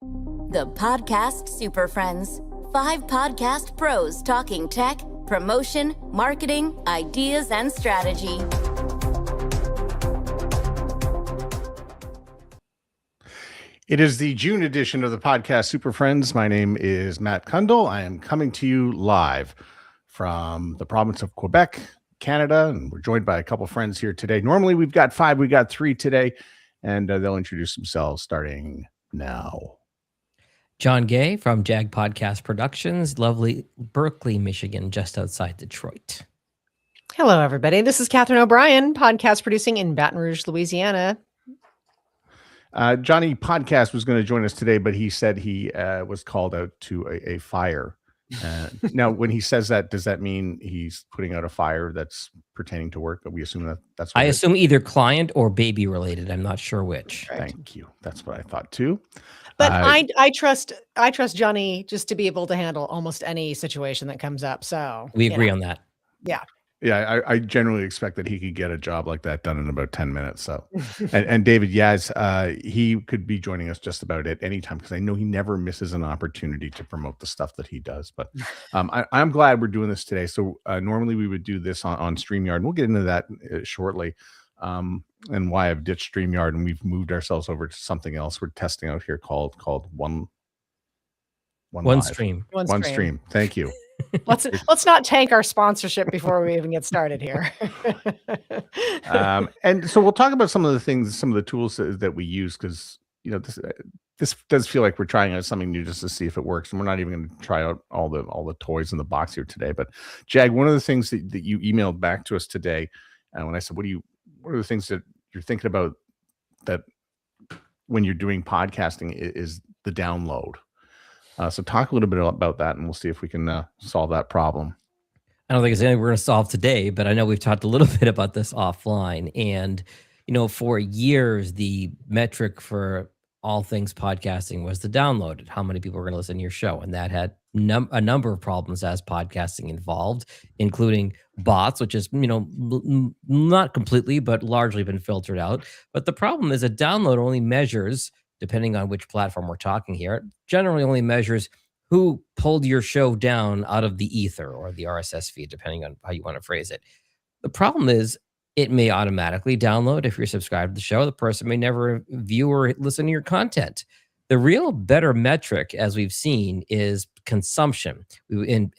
The Podcast Superfriends. 5 podcast pros talking tech, promotion, marketing, ideas, and strategy. It is the June edition of the podcast Super Friends. My name is Matt Kundle. I am coming to you live from the province of Quebec, Canada, and we're joined by a couple friends here today. Normally we've got 5, we got 3 today, and they'll introduce themselves starting now. John Gay from Jag Podcast Productions, lovely Berkeley, Michigan, just outside Detroit. Hello, everybody. This is Catherine O'Brien, podcast producing in Baton Rouge, Louisiana. Johnny Podcast was going to join us today, but he said he was called out to a fire. Now, when he says that, does that mean he's putting out a fire that's pertaining to work? We assume that's what I assume either client or baby related. I'm not sure which. Right. Thank you. That's what I thought too. But I trust Johnny just to be able to handle almost any situation that comes up. So we agree on that. Yeah. Yeah, I generally expect that he could get a job like that done in about 10 minutes. So, and David Yaz, he could be joining us just about at any time because I know he never misses an opportunity to promote the stuff that he does. But I'm glad we're doing this today. So normally we would do this on StreamYard, and we'll get into that shortly. And why I've ditched StreamYard and we've moved ourselves over to something else we're testing out here called One Stream. One Stream. Thank you. Let's not tank our sponsorship before we even get started here. And so we'll talk about some of the tools that we use, because this does feel like we're trying out something new just to see if it works, and we're not even going to try out all the toys in the box here today. But Jag, one of the things that you emailed back to us today, and when I said, what are the things that you're thinking about that when you're doing podcasting is the download. So talk a little bit about that, and we'll see if we can solve that problem. I don't think it's anything we're going to solve today, but I know we've talked a little bit about this offline. And, for years, the metric for all things podcasting was the downloaded, how many people were going to listen to your show. And that had a number of problems as podcasting involved, including bots, which is, not completely, but largely been filtered out. But the problem is a download only measures, depending on which platform we're talking here, it generally only measures who pulled your show down out of the ether or the RSS feed, depending on how you want to phrase it. The problem is it may automatically download if you're subscribed to the show. The person may never view or listen to your content. The real better metric, as we've seen, is consumption.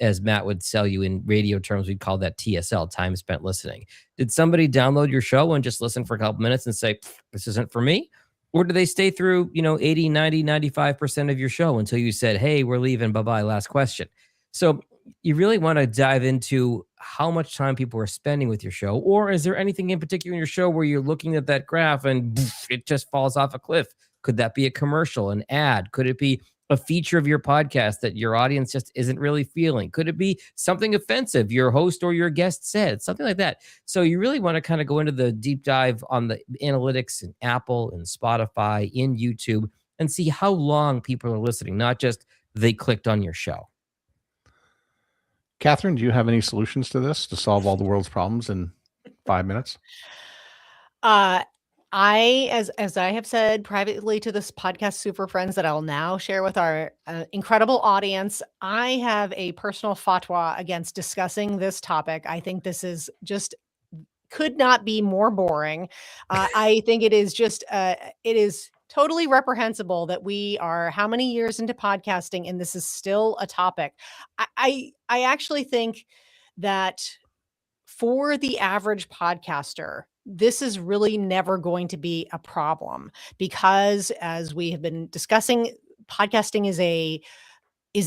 As Matt would tell you in radio terms, we'd call that TSL, time spent listening. Did somebody download your show and just listen for a couple minutes and say, this isn't for me? Or do they stay through, 80, 90, 95% of your show until you said, hey, we're leaving, bye-bye, last question. So you really want to dive into how much time people are spending with your show, or is there anything in particular in your show where you're looking at that graph and it just falls off a cliff? Could that be a commercial, an ad? Could it be a feature of your podcast that your audience just isn't really feeling? Could it be something offensive your host or your guest said? Something like that. So you really want to kind of go into the deep dive on the analytics in Apple and Spotify, in YouTube, and see how long people are listening, not just they clicked on your show. Catherine, do you have any solutions to this to solve all the world's problems in 5 minutes? As I have said privately to this podcast Super Friends that I'll now share with our incredible audience, I have a personal fatwa against discussing this topic. I think this is just could not be more boring. I think it is just it is totally reprehensible that we are how many years into podcasting and this is still a topic. I actually think that for the average podcaster, this is really never going to be a problem because, as we have been discussing, podcasting is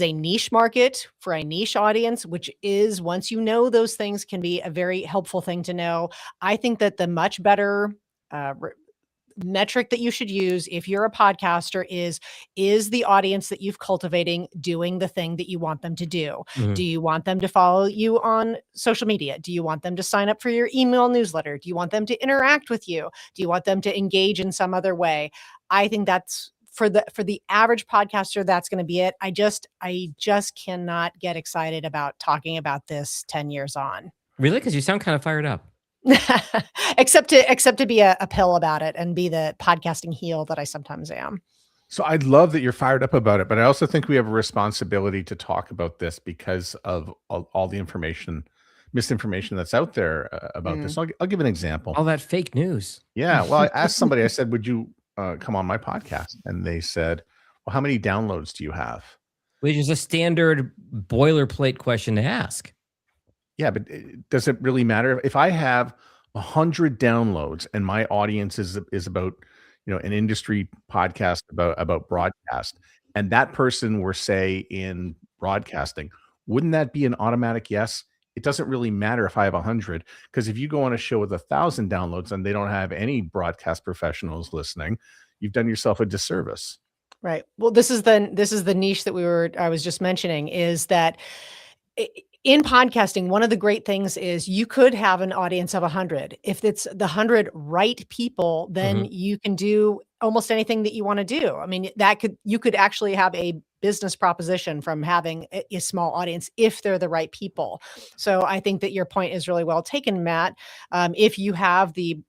a niche market for a niche audience, which is, once you know those things, can be a very helpful thing to know. I think that the much better metric that you should use if you're a podcaster is the audience that you've cultivating doing the thing that you want them to do. Mm-hmm. Do you want them to follow you on social media? Do you want them to sign up for your email newsletter? Do you want them to interact with you? Do you want them to engage in some other way? I think that's for the average podcaster, that's going to be it. I just cannot get excited about talking about this 10 years on. Really? Because you sound kind of fired up. except to be a pill about it and be the podcasting heel that I sometimes am. So I love that you're fired up about it, but I also think we have a responsibility to talk about this because of all the misinformation that's out there about this. Mm. I'll give an example. All that fake news. Yeah. Well, I asked somebody, I said, would you come on my podcast? And they said, well, how many downloads do you have? Which is a standard boilerplate question to ask. Yeah, but does it really matter if I have 100 downloads and my audience is about an industry podcast about broadcast, and that person were say in broadcasting, wouldn't that be an automatic yes? It doesn't really matter if I have 100, because if you go on a show with 1,000 downloads and they don't have any broadcast professionals listening, you've done yourself a disservice. Right. Well, this is the niche that I was just mentioning, is that in podcasting, one of the great things is you could have an audience of 100. If it's the 100 right people, then you can do almost anything that you want to do. I mean, you could actually have a business proposition from having a small audience if they're the right people. So I think that your point is really well taken, Matt. If you have the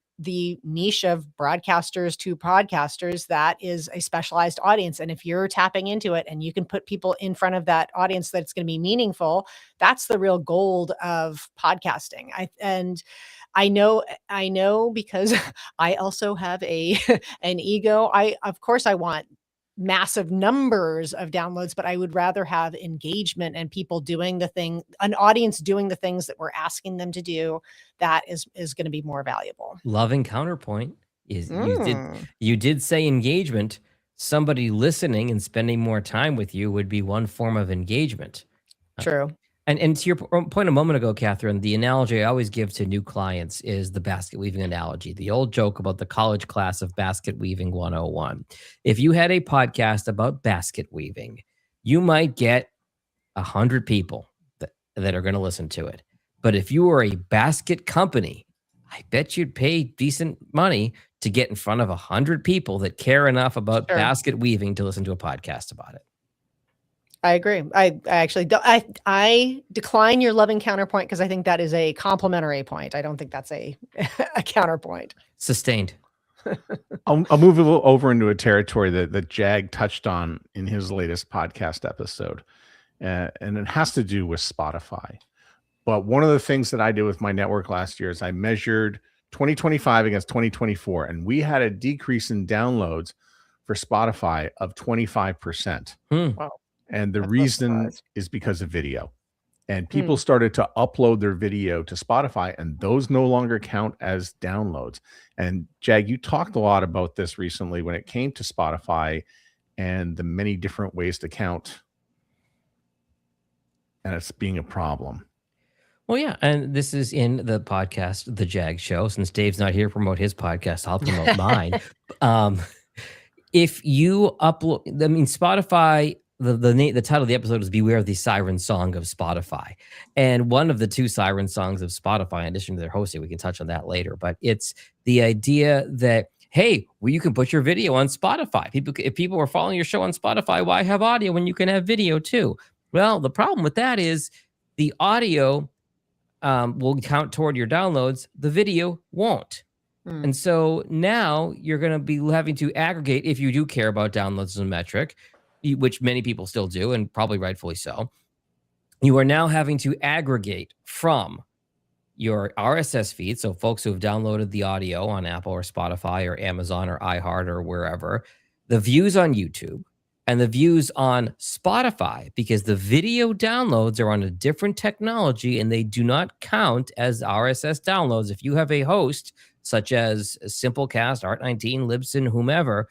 niche of broadcasters to podcasters, that is a specialized audience. And if you're tapping into it and you can put people in front of that audience that's going to be meaningful, that's the real gold of podcasting. I know because I also have an ego. Of course I want massive numbers of downloads, but I would rather have engagement and people doing an audience doing the things that we're asking them to do. That is going to be more valuable. Loving counterpoint is Mm. you did say engagement. Somebody listening and spending more time with you would be one form of engagement. True. And to your point a moment ago, Catherine, the analogy I always give to new clients is the basket weaving analogy, the old joke about the college class of basket weaving 101. If you had a podcast about basket weaving, you might get 100 people that are going to listen to it. But if you were a basket company, I bet you'd pay decent money to get in front of 100 people that care enough about basket weaving to listen to a podcast about it. I agree. I actually don't. I decline your loving counterpoint because I think that is a complimentary point. I don't think that's a counterpoint. Sustained. I'll move over into a territory that Jag touched on in his latest podcast episode, and it has to do with Spotify. But one of the things that I did with my network last year is I measured 2025 against 2024, and we had a decrease in downloads for Spotify of 25%. Wow. And the reason is because of video. And people started to upload their video to Spotify, and those no longer count as downloads. And Jag, you talked a lot about this recently when it came to Spotify and the many different ways to count, and it's being a problem. Well, yeah, and this is in the podcast, The Jag Show. Since Dave's not here to promote his podcast, I'll promote mine. If you upload, I mean, Spotify, the title of the episode is "Beware of the Siren Song of Spotify," and one of the two siren songs of Spotify, in addition to their hosting, we can touch on that later. But it's the idea that, hey, well, you can put your video on Spotify. If people are following your show on Spotify, why have audio when you can have video too? Well, the problem with that is the audio will count toward your downloads. The video won't. And so now you're going to be having to aggregate, if you do care about downloads as a metric, which many people still do, and probably rightfully so. You are now having to aggregate from your RSS feed, so folks who have downloaded the audio on Apple or Spotify or Amazon or iHeart or wherever, the views on YouTube, and the views on Spotify, because the video downloads are on a different technology and they do not count as RSS downloads. If you have a host such as Simplecast, Art19, Libsyn, whomever,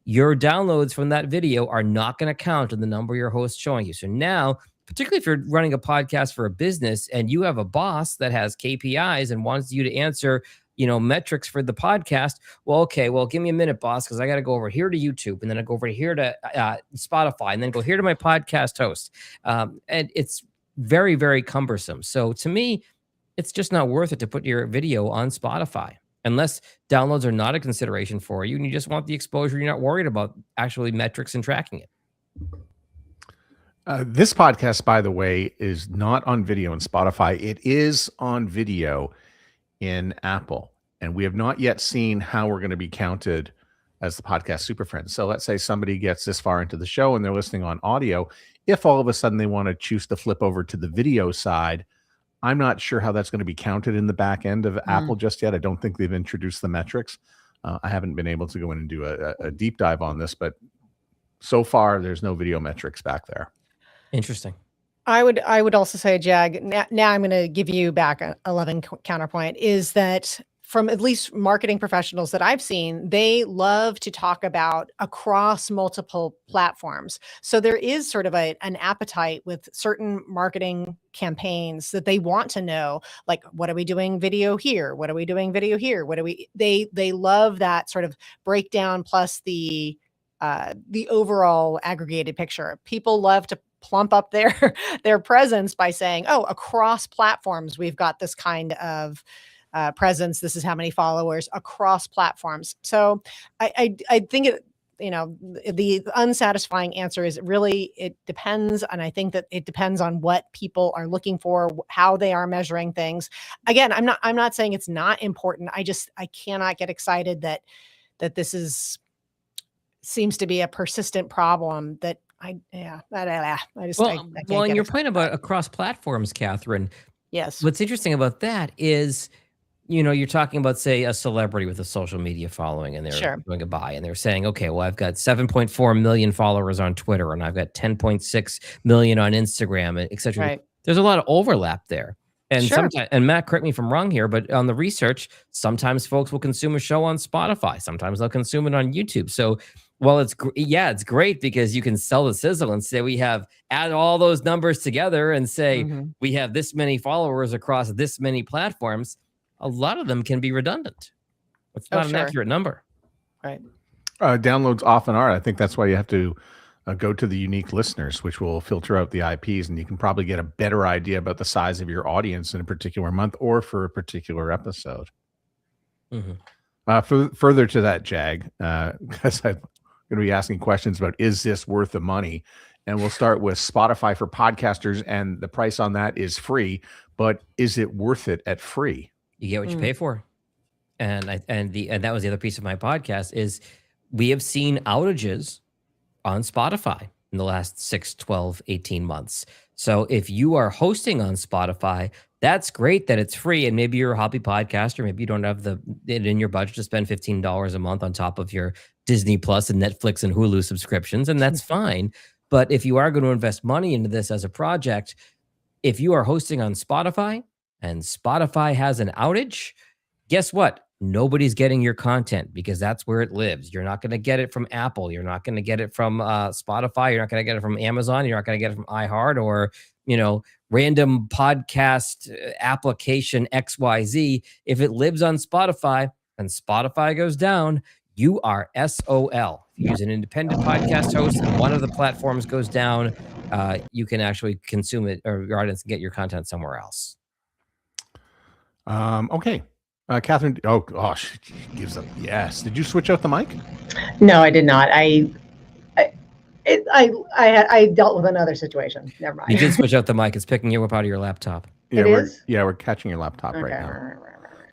your downloads from that video are not going to count in the number your host's showing you. So now, particularly if you're running a podcast for a business and you have a boss that has KPIs and wants you to answer, metrics for the podcast. Well, okay, give me a minute, boss, because I got to go over here to YouTube, and then I go over here to Spotify, and then go here to my podcast host. And it's very, very cumbersome. So to me, it's just not worth it to put your video on Spotify, unless downloads are not a consideration for you and you just want the exposure. You're not worried about actually metrics and tracking it. This podcast, by the way, is not on video in Spotify. It is on video in Apple. And we have not yet seen how we're going to be counted as the podcast Super Friends. So let's say somebody gets this far into the show and they're listening on audio. If all of a sudden they want to choose to flip over to the video side, I'm not sure how that's going to be counted in the back end of Apple just yet. I don't think they've introduced the metrics. I haven't been able to go in and do a deep dive on this, but so far there's no video metrics back there. Interesting. I would also say, Jag, now I'm going to give you back a loving counterpoint, is that from at least marketing professionals that I've seen, they love to talk about across multiple platforms. So there is sort of an appetite with certain marketing campaigns that they want to know, like, what are we doing video here? What are we doing video here? They love that sort of breakdown plus the overall aggregated picture. People love to plump up their presence by saying, oh, across platforms, we've got this kind of presence. This is how many followers across platforms. So I think the unsatisfying answer is really, it depends. And I think that it depends on what people are looking for, how they are measuring things. Again, I'm not saying it's not important. I cannot get excited that this seems to be a persistent problem that I just Well, I can't and get your excited point about about across platforms, Catherine, yes. what's interesting about that is, you're talking about, say, a celebrity with a social media following, and they're Sure. doing a buy, and they're saying, okay, well, I've got 7.4 million followers on Twitter, and I've got 10.6 million on Instagram, et cetera. Right. There's a lot of overlap there. And Sure. sometimes, and Matt, correct me if I'm wrong here, but on the research, sometimes folks will consume a show on Spotify. Sometimes they'll consume it on YouTube. So, well, it's great because you can sell the sizzle and say add all those numbers together and say Mhm. we have this many followers across this many platforms. A lot of them can be redundant. It's not an Sure. accurate number. Right. Downloads often are. I think that's why you have to go to the unique listeners, which will filter out the IPs, and you can probably get a better idea about the size of your audience in a particular month or for a particular episode. Further to that, Jag, because I'm going to be asking questions about, is this worth the money? And we'll start with Spotify for podcasters, and the price on that is free, but is it worth it at free? You get what you pay for. And that was the other piece of my podcast is we have seen outages on Spotify in the last 6, 12, 18 months. So if you are hosting on Spotify, that's great that it's free. And maybe you're a hobby podcaster. Maybe you don't have it in your budget to spend $15 a month on top of your Disney Plus and Netflix and Hulu subscriptions. And that's fine. But if you are going to invest money into this as a project, if you are hosting on Spotify and Spotify has an outage, guess what? Nobody's getting your content because that's where it lives. You're not going to get it from Apple. You're not going to get it from Spotify. You're not going to get it from Amazon. You're not going to get it from iHeart or, random podcast application XYZ. If it lives on Spotify and Spotify goes down, you are SOL. If you use an independent podcast host and one of the platforms goes down, you can actually consume it, or your audience can get your content somewhere else. Okay. Catherine, oh gosh, she gives up. Yes. Did you switch out the mic? No, I did not. I dealt with another situation. Never mind. You did switch out the mic. It's picking you up out of your laptop. Yeah, It is? we're catching your laptop Okay. right now.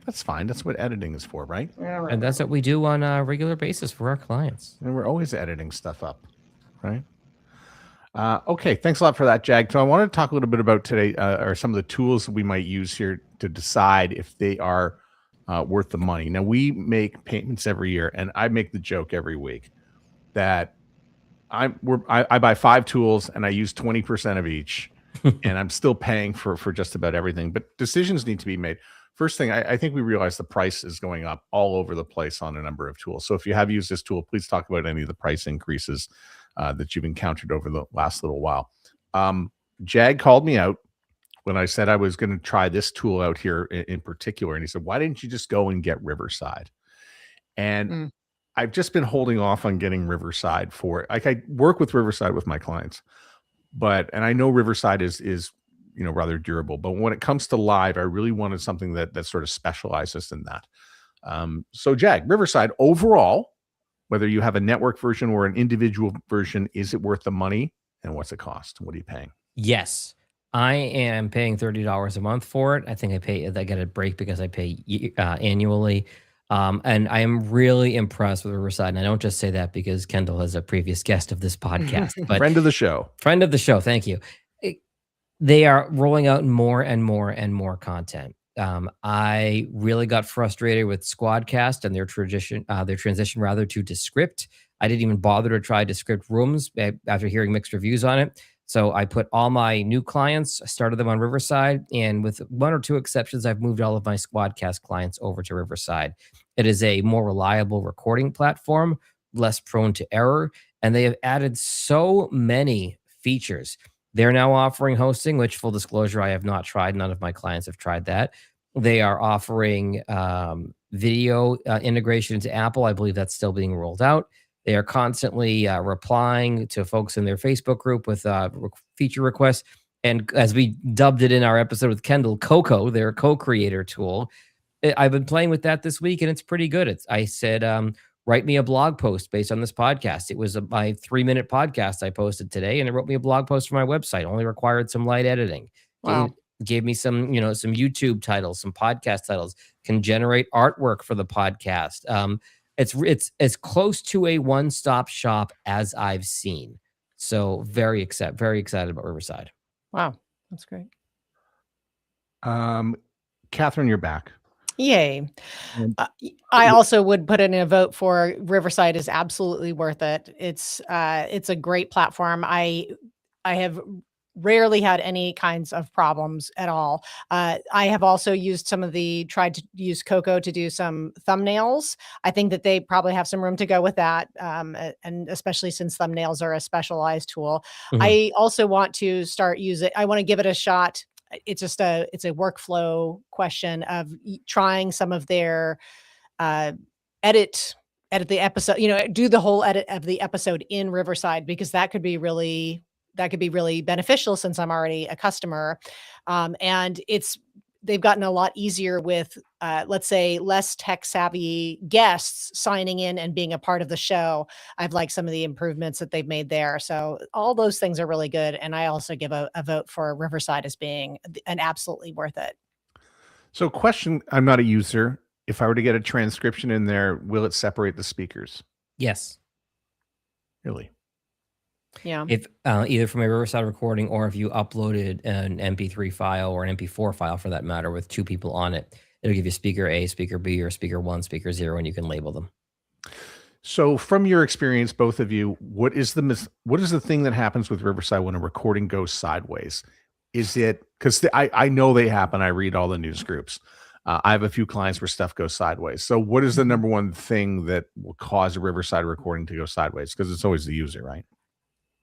That's fine. That's what editing is for, right? And that's what we do on a regular basis for our clients. And we're always editing stuff up, right? Okay, thanks a lot for that, Jag. So I want to talk a little bit about today, or some of the tools we might use here to decide if they are worth the money. Now, we make payments every year, and I make the joke every week that I buy 5 tools and I use 20% of each, and I'm still paying for just about everything. But decisions need to be made. First thing, I think we realize the price is going up all over the place on a number of tools. So if you have used this tool, please talk about any of the price increases that you've encountered over the last little while. Jag called me out when I said I was going to try this tool out here in particular. And he said, why didn't you just go and get Riverside? And I've just been holding off on getting Riverside for it. Like, I work with Riverside with my clients, and I know Riverside is rather durable, but when it comes to live, I really wanted something that sort of specializes in that. So Jag, Riverside overall, whether you have a network version or an individual version, is it worth the money, and what's it cost? What are you paying? Yes, I am paying $30 a month for it. I think I get a break because I pay annually. And I am really impressed with Riverside. And I don't just say that because Kendall is a previous guest of this podcast, but Friend of the show. friend of the show. Thank you. They are rolling out more and more and more content. I really got frustrated with Squadcast and their transition rather to Descript. I didn't even bother to try Descript Rooms after hearing mixed reviews on it. So I put all my new clients, started them on Riverside, and with one or two exceptions, I've moved all of my Squadcast clients over to Riverside. It is a more reliable recording platform, less prone to error, and they have added so many features. They're now offering hosting, which, full disclosure, I have not tried. None of my clients have tried that. They are offering video integration into Apple. I believe that's still being rolled out. They are constantly replying to folks in their Facebook group with feature requests. And as we dubbed it in our episode with Kendall, Coco, their co-creator tool, I've been playing with that this week, and it's pretty good. I said, write me a blog post based on this podcast. It was my 3-minute podcast I posted today, and it wrote me a blog post for my website. Only required some light editing. Wow. Gave me some YouTube titles, some podcast titles. Can generate artwork for the podcast. It's as close to a one-stop shop as I've seen. So very excited about Riverside. Wow. That's great. Catherine, you're back. Yay. And- I also would put in a vote for Riverside is absolutely worth it. It's a great platform. I have rarely had any kinds of problems at all. I have also tried to use Coco to do some thumbnails. I think that they probably have some room to go with that. And especially since thumbnails are a specialized tool. Mhm. I also want to I want to give it a shot. It's a workflow question of trying some of their edit the episode, do the whole edit of the episode in Riverside, because that could be really beneficial since I'm already a customer. And they've gotten a lot easier with, let's say, less tech savvy guests signing in and being a part of the show. I've liked some of the improvements that they've made there. So all those things are really good. And I also give a vote for Riverside as being an absolutely worth it. So, question, I'm not a user. If I were to get a transcription in there, will it separate the speakers? Yes. Really? Yeah. If either from a Riverside recording, or if you uploaded an MP3 file or an MP4 file for that matter with two people on it, it'll give you speaker A, speaker B, or speaker 1, speaker 0, and you can label them. So, from your experience, both of you, what is the thing that happens with Riverside when a recording goes sideways? Is it because I know they happen? I read all the news groups. I have a few clients where stuff goes sideways. So, what is the number one thing that will cause a Riverside recording to go sideways? Because it's always the user, right?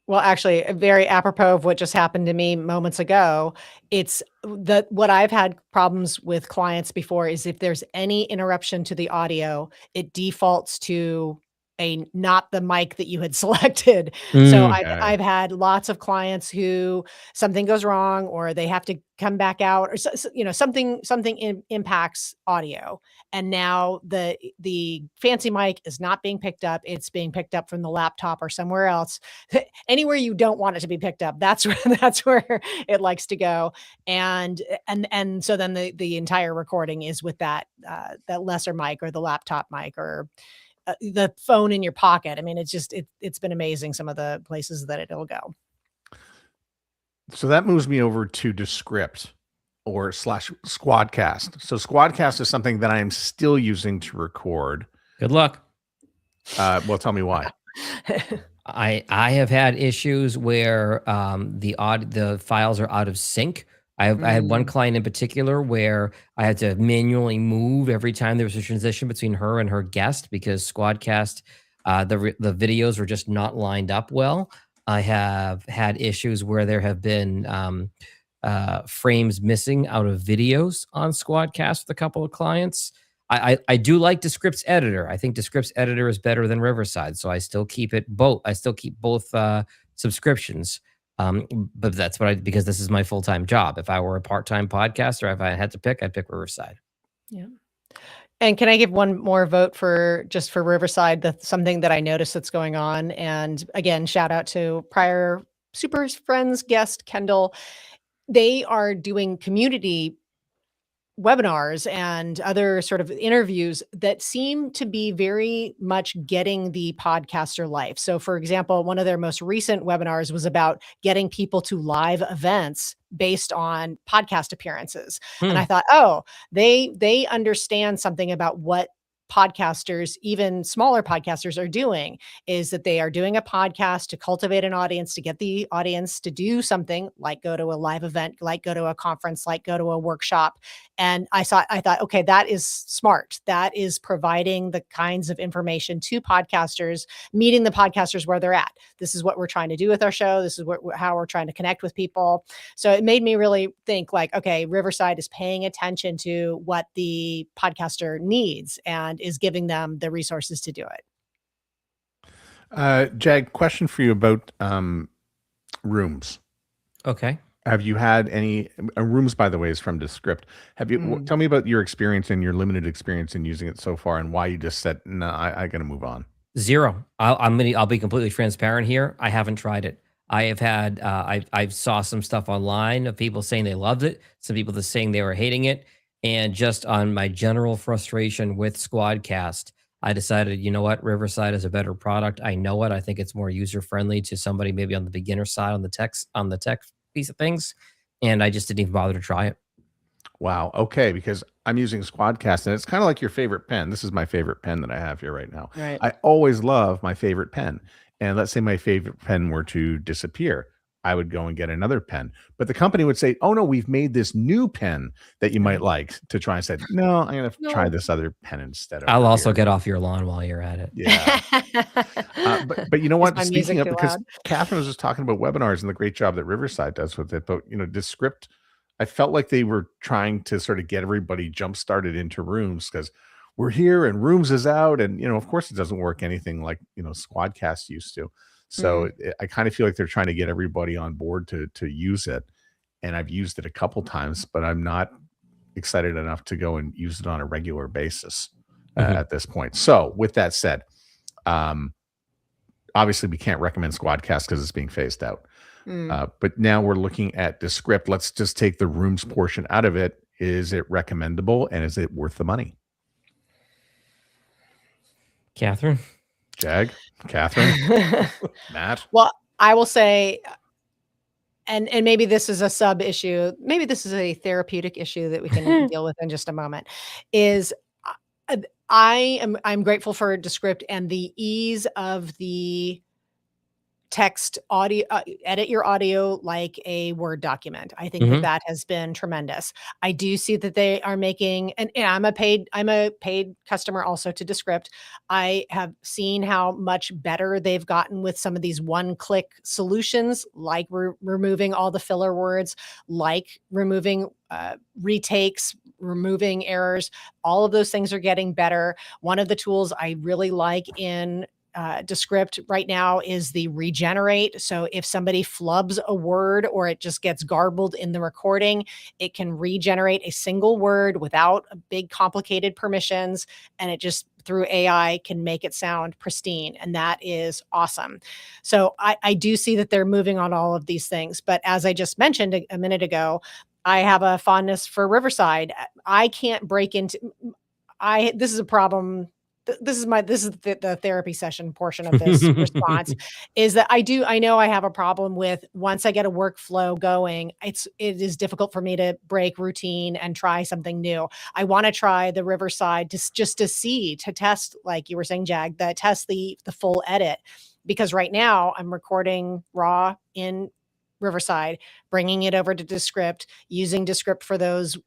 Well, actually, very apropos of what just happened to me moments ago, it's what I've had problems with clients before is if there's any interruption to the audio, it defaults to not the mic that you had selected. So I've had lots of clients who something goes wrong, or they have to come back out, or something impacts audio, and now the fancy mic is not being picked up. It's being picked up from the laptop or somewhere else. Anywhere you don't want it to be picked up, that's where it likes to go. And so then the entire recording is with that lesser mic or the laptop mic or the phone in your pocket. I mean, it's been amazing some of the places that it'll go. So that moves me over to Descript or /Squadcast. So Squadcast is something that I am still using to record. Good luck. Well, tell me why. I have had issues where the files are out of sync. I had one client in particular where I had to manually move every time there was a transition between her and her guest because Squadcast, the videos were just not lined up well. I have had issues where there have been frames missing out of videos on Squadcast with a couple of clients. I do like Descript's editor. I think Descript's editor is better than Riverside, so I still keep both. I still keep both subscriptions. But that's because this is my full-time job. If I were a part-time podcaster, if I had to pick, I'd pick Riverside. Yeah. And can I give one more vote for Riverside? That's something that I noticed that's going on. And again, shout out to prior Superfriends guest, Kendall. They are doing community webinars and other sort of interviews that seem to be very much getting the podcaster life. So for example, one of their most recent webinars was about getting people to live events based on podcast appearances. And Hmm. I thought, oh, they understand something about what podcasters, even smaller podcasters, are doing, is that they are doing a podcast to cultivate an audience, to get the audience to do something like go to a live event, like go to a conference, like go to a workshop. And I thought, okay, that is smart. That is providing the kinds of information to podcasters, meeting the podcasters where they're at. This is what we're trying to do with our show. This is how we're trying to connect with people. So it made me really think like, okay, Riverside is paying attention to what the podcaster needs and is giving them the resources to do it. Jag, question for you about rooms. Okay. Have you had any rooms, by the way, is from Descript. Have you tell me about your experience and your limited experience in using it so far and why you just said, no, I got to move on. Zero. I'll be completely transparent here. I haven't tried it. I have had I saw some stuff online of people saying they loved it, some people that saying they were hating it, and just on my general frustration with Squadcast, I decided, you know what, Riverside is a better product. I know it. I think it's more user friendly to somebody maybe on the beginner side on the tech piece of things, and I just didn't even bother to try it. Wow. Okay. Because I'm using Squadcast and it's kind of like your favorite pen. This is my favorite pen that I have here right now. Right. I always love my favorite pen. And let's say my favorite pen were to disappear. I would go and get another pen. But the company would say, oh, no, we've made this new pen that you might like to try. And said, no, I'm going to try this other pen instead. I'll also here. get off your lawn while you're at it. Yeah. But you know what? my Speaking music of, too because loud? Catherine was just talking about webinars and the great job that Riverside does with it. But, Descript, I felt like they were trying to sort of get everybody jump started into rooms because we're here and rooms is out. And, of course it doesn't work anything like, Squadcast used to. So I kind of feel like they're trying to get everybody on board to use it. And I've used it a couple times, but I'm not excited enough to go and use it on a regular basis at this point. So with that said, obviously we can't recommend Squadcast because it's being phased out. But now we're looking at Descript. Let's just take the rooms portion out of it. Is it recommendable and is it worth the money? Catherine? Jag? Catherine? Matt? Well, I will say, and maybe this is a sub issue, maybe this is a therapeutic issue that we can deal with in just a moment, is I'm grateful for Descript and the ease of the text audio, edit your audio like a Word document. I think that has been tremendous. I do see that they are making, and I'm a paid customer also to Descript. I have seen how much better they've gotten with some of these one-click solutions, like removing all the filler words, like removing retakes, removing errors. All of those things are getting better. One of the tools I really like in Descript right now is the regenerate. So if somebody flubs a word or it just gets garbled in the recording, it can regenerate a single word without big complicated permissions, and it just through AI can make it sound pristine, and that is awesome. So I do see that they're moving on all of these things, but as I just mentioned a minute ago, I have a fondness for Riverside. I can't break into this is a problem. This is the therapy session portion of this response, is that I know I have a problem with, once I get a workflow going, it is difficult for me to break routine and try something new. I want to try the Riverside to test, like you were saying, Jag, test the full edit, because right now I'm recording raw in Riverside, bringing it over to Descript, using Descript for the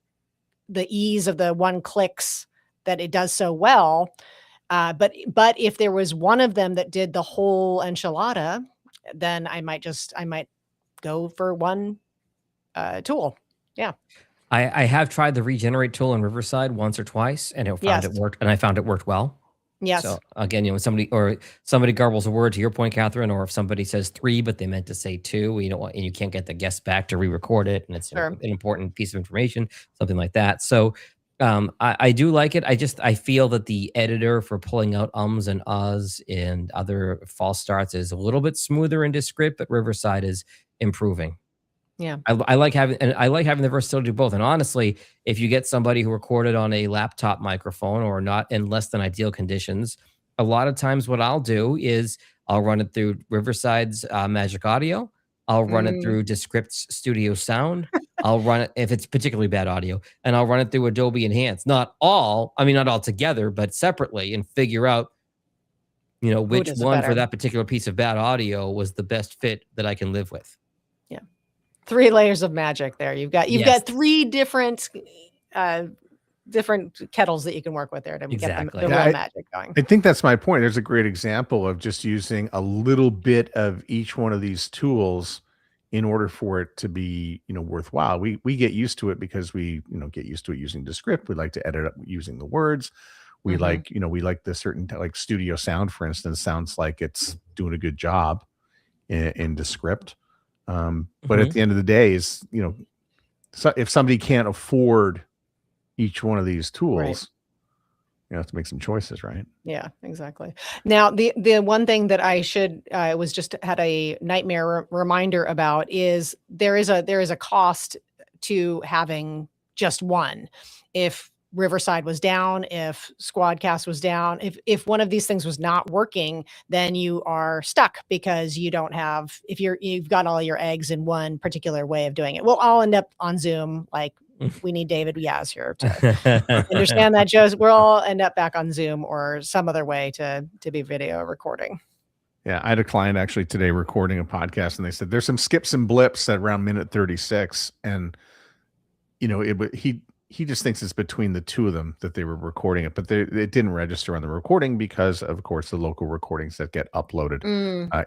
ease of the one clicks that it does so well. But if there was one of them that did the whole enchilada, then I might go for one tool. Yeah. I have tried the regenerate tool in Riverside once or twice, and I found it worked well. Yes. So again, when somebody garbles a word, to your point, Catherine, or if somebody says 3 but they meant to say 2, and you can't get the guest back to re-record it, and it's an important piece of information, something like that. So I do like it. I feel that the editor for pulling out ums and uhs and other false starts is a little bit smoother in Descript, but Riverside is improving. Yeah. I like having the versatility to do both. And honestly, if you get somebody who recorded on a laptop microphone or not in less than ideal conditions, a lot of times what I'll do is I'll run it through Riverside's Magic Audio. I'll run it through Descript's Studio Sound. I'll run it if it's particularly bad audio, and I'll run it through Adobe Enhance. Not all together, but separately, and figure out, which does it one for better. that particular piece of bad audio was the best fit that I can live with. 3 layers of magic there. You've got Yes. 3 different kettles that you can work with there to Exactly. get the Yeah, real magic going. I think that's my point. There's a great example of just using a little bit of each one of these tools in order for it to be, worthwhile. We get used to it because we, get used to it using Descript. We like to edit up using the words. We like, we like the certain, like Studio Sound, for instance, sounds like it's doing a good job in Descript. But at the end of the day is, so if somebody can't afford each one of these tools, Right. you have to make some choices, right? Yeah, exactly. Now, the one thing that I was just had a nightmare reminder about is there is a cost to having just one. If Riverside was down, if Squadcast was down, if one of these things was not working, then you are stuck because you don't have, if you've got all your eggs in one particular way of doing it. We'll all end up on Zoom. Like, we need David Yaz here to understand that, Joe. We'll all end up back on Zoom or some other way to be video recording. Yeah, I had a client actually today recording a podcast, and they said there's some skips and blips at around minute 36, and he just thinks it's between the two of them that they were recording it, but it didn't register on the recording because, of course, the local recordings that get uploaded,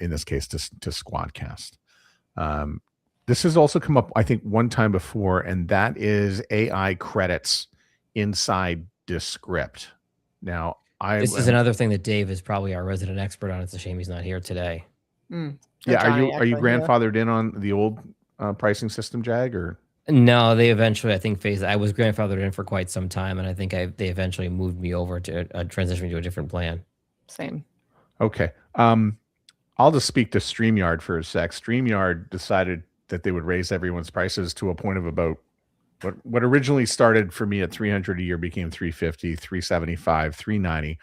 in this case, to Squadcast. This has also come up, I think, one time before, and that is AI credits inside Descript. Now, This is another thing that Dave is probably our resident expert on. It's a shame he's not here today. Yeah, are you grandfathered in on the old pricing system, Jag, or? No, they eventually, I think, phased. I was grandfathered in for quite some time, and I think they eventually moved me over to transitioning me to a different plan. Same. Okay. I'll just speak to StreamYard for a sec. StreamYard decided that they would raise everyone's prices to a point of about what originally started for me at $300 a year became $350, $375, $390,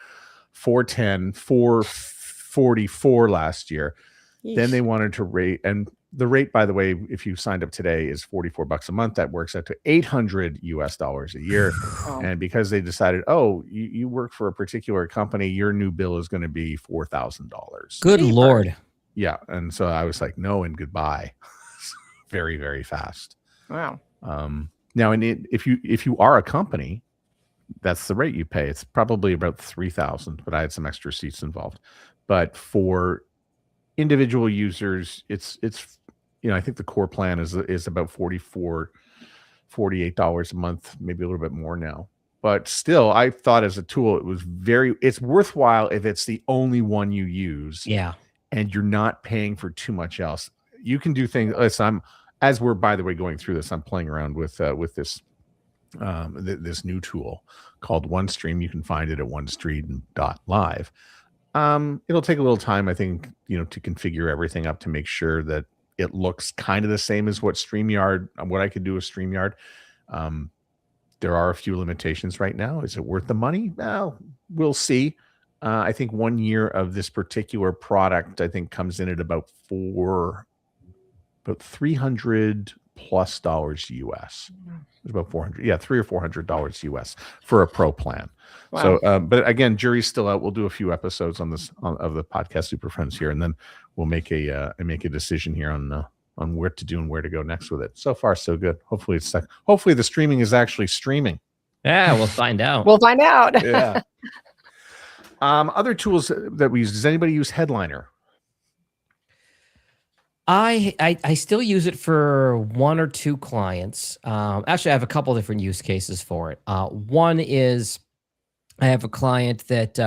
$410, $444 last year. Yeesh. Then they wanted to rate, and the rate, by the way, if you signed up today, is $44 a month. That works out to $800 US a year. Oh. And because they decided, you work for a particular company, your new bill is going to be $4,000. Good Cheaper. Lord. Yeah. And so I was like, no and goodbye. Very, very fast. Wow. Now, if you are a company, that's the rate you pay. It's probably about $3,000, but I had some extra seats involved. But for individual users, it's I think the core plan is about $48 a month, maybe a little bit more now. But still, I thought as a tool, it's worthwhile if it's the only one you use. Yeah. And you're not paying for too much else. You can do things. As we're, by the way, going through this, I'm playing around with this this new tool called OneStream. You can find it at onestream.live. It'll take a little time, I think, to configure everything up to make sure that it looks kind of the same as what I could do with StreamYard. There are a few limitations right now. Is it worth the money? Well, we'll see. I think 1 year of this particular product, I think, comes in at about $300+ US. It's about $400, $300 or $400 US for a pro plan. Wow. So, but again, jury's still out. We'll do a few episodes on this of the podcast Super Friends here, and then we'll make a decision here on what to do and where to go next with it. So far, so good. Hopefully the streaming is actually streaming. Yeah, we'll find out. We'll find out. Yeah. Other tools that we use. Does anybody use Headliner? I still use it for 1 or 2 clients. Actually, I have a couple different use cases for it. One is I have a client that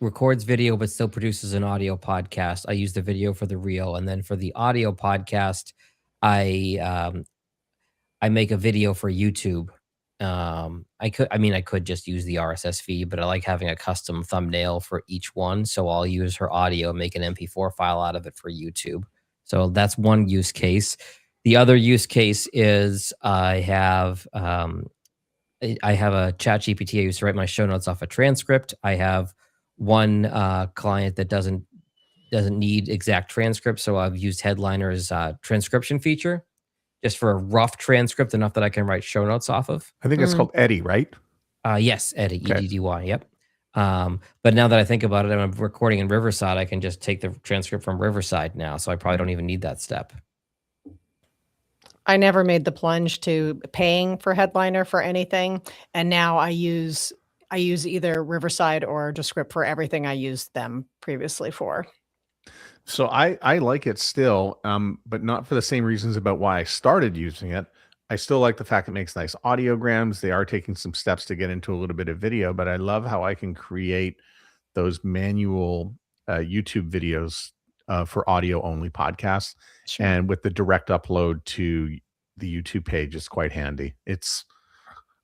records video but still produces an audio podcast. I use the video for the reel, and then for the audio podcast, I make a video for YouTube. I could just use the RSS feed, but I like having a custom thumbnail for each one. So I'll use her audio, make an MP4 file out of it for YouTube. So that's one use case. The other use case is I have a chat GPT I use to write my show notes off a transcript. I have one client that doesn't need exact transcripts, so I've used Headliner's transcription feature just for a rough transcript, enough that I can write show notes off of. I think it's called Eddie, right? Yes, Eddie, Okay. EDDY, yep. But now that I think about it, I'm recording in Riverside. I can just take the transcript from Riverside now, so I probably don't even need that step. I never made the plunge to paying for Headliner for anything, and now I use either Riverside or Descript for everything I used them previously for. So I like it still, but not for the same reasons about why I started using it. I still like the fact it makes nice audiograms. They are taking some steps to get into a little bit of video, but I love how I can create those manual YouTube videos for audio only podcasts. Sure. And with the direct upload to the YouTube page, it's quite handy.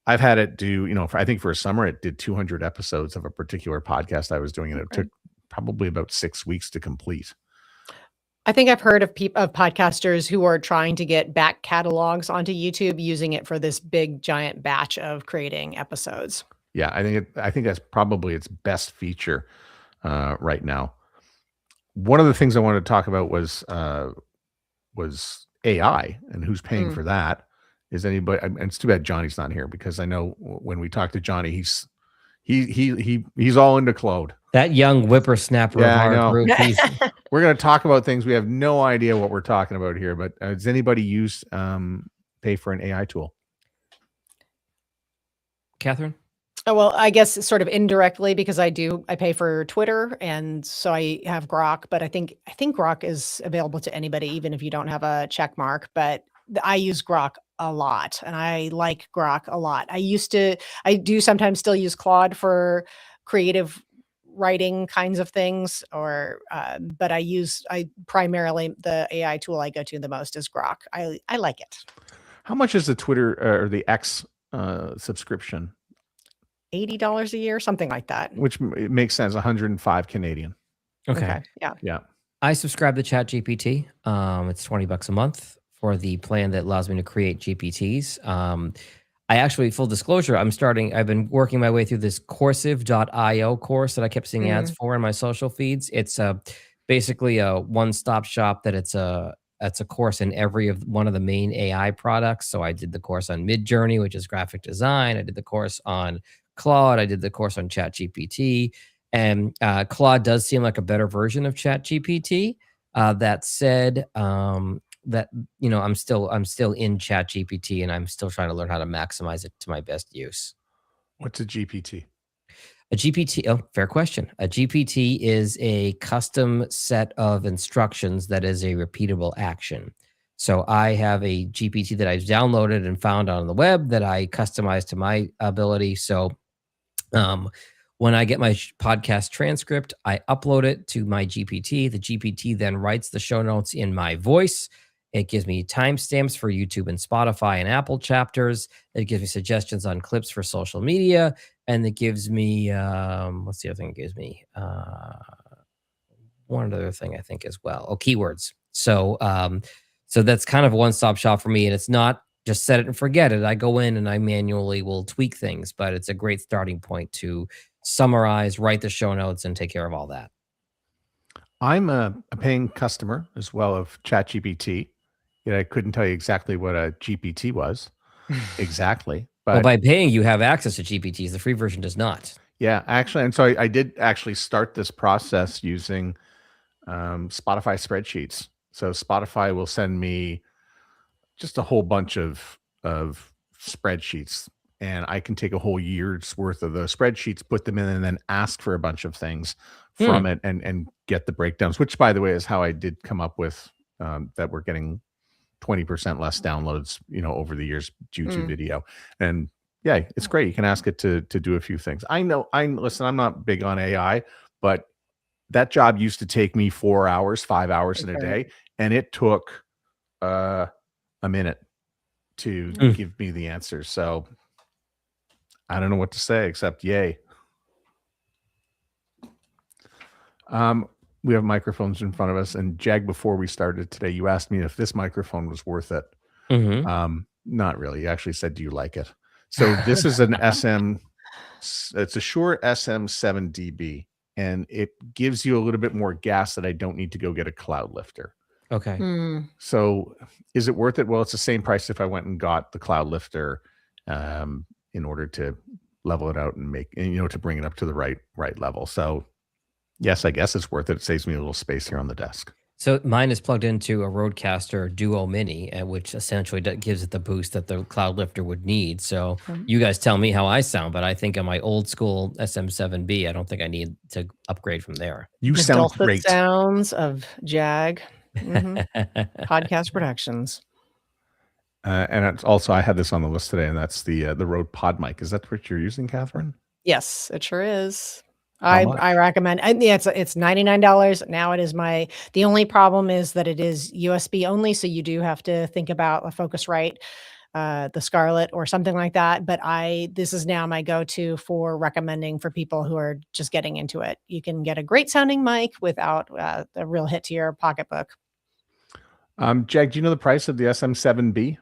I've had it do, I think for a summer, it did 200 episodes of a particular podcast I was doing, and it took probably about 6 weeks to complete. I think I've heard of podcasters who are trying to get back catalogs onto YouTube using it for this big giant batch of creating episodes. Yeah, I think that's probably its best feature right now. One of the things I wanted to talk about was AI and who's paying for that. Is anybody? And it's too bad Johnny's not here, because I know when we talk to Johnny, he's all into Claude. That young whippersnapper of our group. We're going to talk about things we have no idea what we're talking about here. But does anybody pay for an AI tool? Catherine? Oh, well, I guess sort of indirectly, because I pay for Twitter, and so I have Grok, but I think Grok is available to anybody, even if you don't have a check mark. But I use Grok a lot, and I like Grok a lot. I do sometimes still use Claude for creative writing kinds of things, but I primarily, the AI tool I go to the most is Grok. I like it. How much is the Twitter or the X subscription? $80 a year, something like that. Which makes sense. 105 Canadian. Okay. Yeah. I subscribe to ChatGPT. It's $20 a month for the plan that allows me to create GPTs. I actually, full disclosure, I've been working my way through this Coursive.io course that I kept seeing ads for in my social feeds. It's basically a one-stop shop that it's a course in one of the main AI products. So I did the course on Midjourney, which is graphic design. I did the course on Claude. I did the course on ChatGPT. And Claude does seem like a better version of ChatGPT. That said, I'm still in ChatGPT, and I'm still trying to learn how to maximize it to my best use. What's a GPT? A GPT, oh, fair question. A GPT is a custom set of instructions that is a repeatable action. So I have a GPT that I've downloaded and found on the web that I customize to my ability. So when I get my podcast transcript, I upload it to my GPT. The GPT then writes the show notes in my voice. It gives me timestamps for YouTube and Spotify and Apple chapters. It gives me suggestions on clips for social media. And it gives me, what's the other thing it gives me? One other thing I think as well. Oh, keywords. So that's kind of a one-stop shop for me. And it's not just set it and forget it. I go in and I manually will tweak things, but it's a great starting point to summarize, write the show notes, and take care of all that. I'm a paying customer as well of ChatGPT. Yet I couldn't tell you exactly what a GPT was. Exactly. But well, by paying, you have access to GPTs. The free version does not. Yeah, actually. And so I did actually start this process using Spotify spreadsheets. So Spotify will send me just a whole bunch of spreadsheets, and I can take a whole year's worth of those spreadsheets, put them in, and then ask for a bunch of things from it and get the breakdowns, which, by the way, is how I did come up with that we're getting 20% less downloads, over the years due to video. And yeah, it's great. You can ask it to do a few things. Listen, I'm not big on AI, but that job used to take me 4 hours, 5 hours in a day, and it took a minute to give me the answers. So I don't know what to say except yay. we have microphones in front of us, and Jag, before we started today, you asked me if this microphone was worth it. Not really. You actually said, do you like it? So this is an it's a Shure SM7DB, and it gives you a little bit more gas that I don't need to go get a cloud lifter. Okay. So is it worth it? Well, it's the same price if I went and got the cloud lifter in order to level it out and to bring it up to the right level. So yes, I guess it's worth it. It saves me a little space here on the desk. So mine is plugged into a Rodecaster Duo Mini, which essentially gives it the boost that the cloud lifter would need. So you guys tell me how I sound, but I think on my old school SM7B, I don't think I need to upgrade from there. You The sound dulcet great. sounds of Jag Podcast Productions. And it's also, I had this on the list today, and that's the Rode Pod mic. Is that what you're using, Catherine? Yes, it sure is. How much? I recommend. Yeah, it's $99 now. It is the only problem is that it is USB only, so you do have to think about a Focusrite, the Scarlett or something like that. But this is now my go-to for recommending for people who are just getting into it. You can get a great sounding mic without a real hit to your pocketbook. Jag, do you know the price of the SM7B?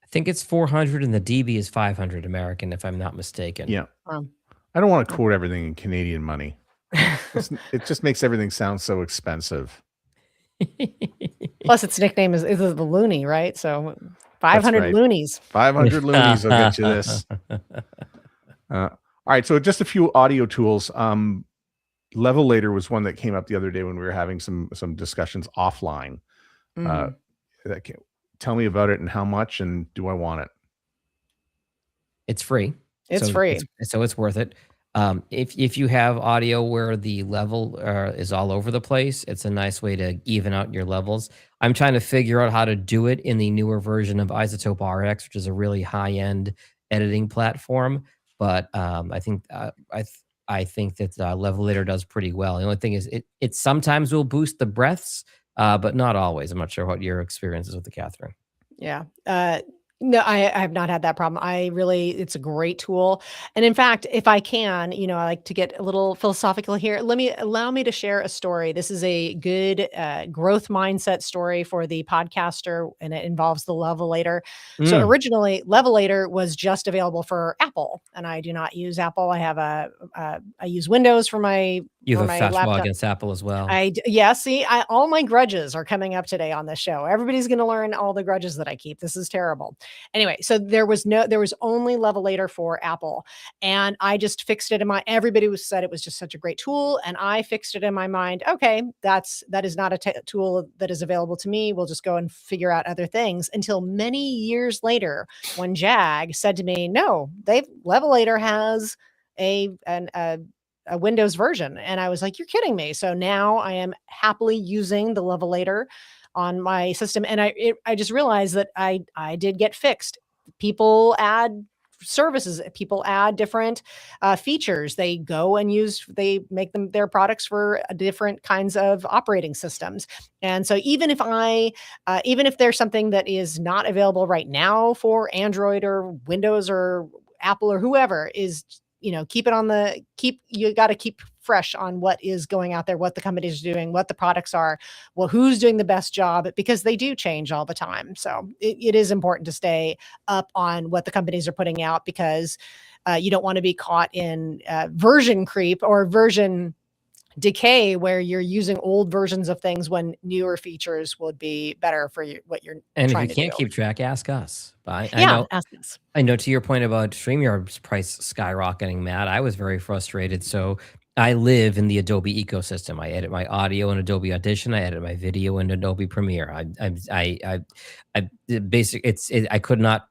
I think it's 400 and the DB is 500 American, if I'm not mistaken. Yeah. I don't want to quote everything in Canadian money. It just makes everything sound so expensive. Plus, its nickname is the Looney, right? So 500 right. loonies. 500 loonies will get you this. All right. So just a few audio tools. Levelator was one that came up the other day when we were having some discussions offline. Tell me about it and how much, and do I want it? It's free. It's free. So it's worth it. If you have audio where the level is all over the place, it's a nice way to even out your levels. I'm trying to figure out how to do it in the newer version of Isotope RX, which is a really high-end editing platform. But I think that Levelator does pretty well. The only thing is it sometimes will boost the breaths, but not always. I'm not sure what your experience is with the Catherine. Yeah. No, I have not had that problem. It's a great tool. And in fact, if I can, I like to get a little philosophical here. Allow me to share a story. This is a good growth mindset story for the podcaster, and it involves the Levelator. So originally, Levelator was just available for Apple, and I do not use Apple. I have I use Windows for my You have a laptop. fastball against Apple as well. See, all my grudges are coming up today on this show. Everybody's going to learn all the grudges that I keep. This is terrible. Anyway, so there was only Levelator for Apple, and I just fixed it everybody said it was just such a great tool, and I fixed it in my mind. Okay, that is not a tool that is available to me. We'll just go and figure out other things, until many years later, when Jag said to me, no, Levelator has a Windows version. And I was like, you're kidding me. So now I am happily using the Levelator on my system. And I just realized that I did get fixed. People add services, people add different features. They go and they make them their products for different kinds of operating systems. And so even if there's something that is not available right now for Android or Windows or Apple or whoever, is you got to keep fresh on what is going out there, what the companies are doing, what the products are, who's doing the best job, because they do change all the time. So it is important to stay up on what the companies are putting out, because you don't want to be caught in version creep or version decay, where you're using old versions of things when newer features would be better for you, what you're and trying if you to can't do. keep track, ask us. Ask us. I know, to your point about StreamYard's price skyrocketing, Matt, I was very frustrated. So I live in the Adobe ecosystem. I edit my audio in Adobe Audition. I edit my video in Adobe Premiere. I could not,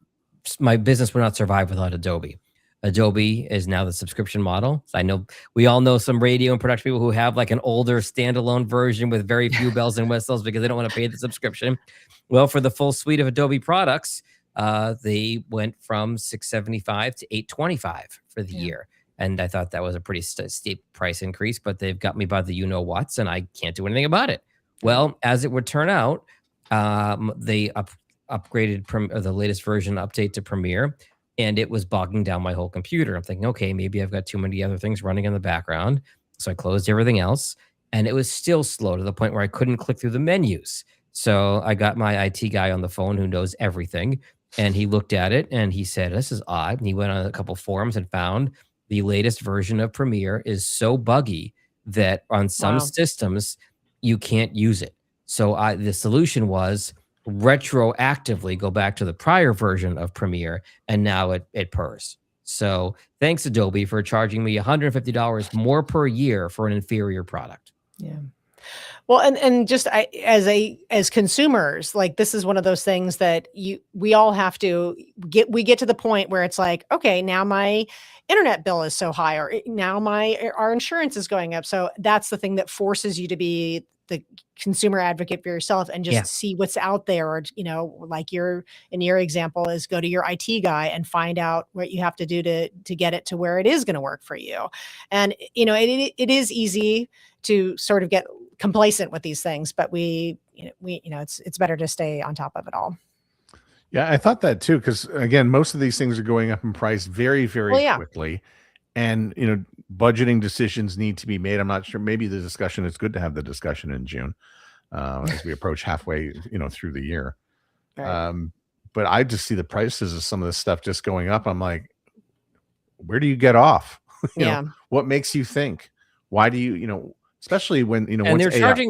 my business would not survive without Adobe. Adobe is now the subscription model. So I know we all know some radio and production people who have like an older standalone version with very few bells and whistles because they don't want to pay the subscription. Well, for the full suite of Adobe products, they went from $675 to $825 for the year. And I thought that was a pretty steep price increase, but they've got me by the you-know-whats, and I can't do anything about it. Well, as it would turn out, they upgraded the latest version update to Premiere, and it was bogging down my whole computer. I'm thinking, okay, maybe I've got too many other things running in the background. So I closed everything else. and it was still slow to the point where I couldn't click through the menus. So I got my IT guy on the phone who knows everything, and he looked at it and he said, "This is odd." And he went on a couple forums and found the latest version of Premiere is so buggy that on some Wow. systems you can't use it. So the solution was retroactively go back to the prior version of Premiere, and now it purrs. So thanks Adobe for charging me $150 more per year for an inferior product. Yeah. Well, and just as consumers, like this is one of those things that we all have to get to the point where it's like, okay, now my internet bill is so high, or now our insurance is going up. So that's the thing that forces you to be the consumer advocate for yourself and just Yeah. see what's out there. Or, like in your example is go to your IT guy and find out what you have to do to get it to where it is going to work for you. And, it is easy to sort of get complacent with these things, but it's better to stay on top of it all. Yeah, I thought that too, because again, most of these things are going up in price very, very Well, yeah. quickly. And budgeting decisions need to be made. I'm not sure. Maybe the discussion, it's good to have the discussion in June as we approach halfway, through the year. Right. But I just see the prices of some of this stuff just going up. I'm like, where do you get off? Yeah. What makes you think? Why do you, especially when, And once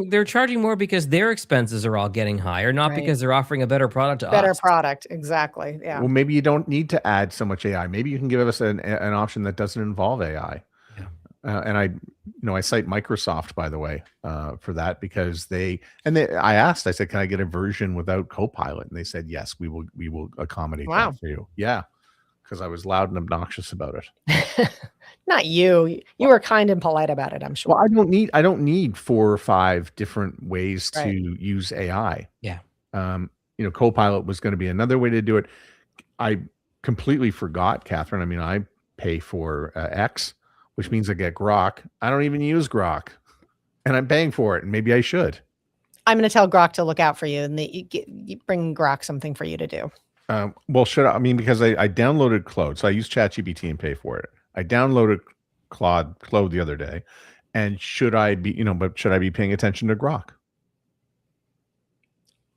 they're charging more because their expenses are all getting higher, not Right. because they're offering a better product to Better us. product. Exactly. Yeah. Well, maybe you don't need to add so much AI. Maybe you can give us an option that doesn't involve AI. Yeah. And I cite Microsoft, by the way, for that, because I said, can I get a version without Copilot? And they said, yes, we will accommodate Wow. that for you. Yeah. Because I was loud and obnoxious about it. Not you. You were kind and polite about it, I'm sure. Well, I don't need 4 or 5 different ways Right. to use AI. Yeah. Copilot was going to be another way to do it. I completely forgot, Catherine. I mean, I pay for X, which means I get Grok. I don't even use Grok, and I'm paying for it, and maybe I should. I'm going to tell Grok to look out for you, and you bring Grok something for you to do. Well, should I mean, because I downloaded Claude, so I use ChatGPT and pay for it. I downloaded Claude the other day, and should I be paying attention to Grok?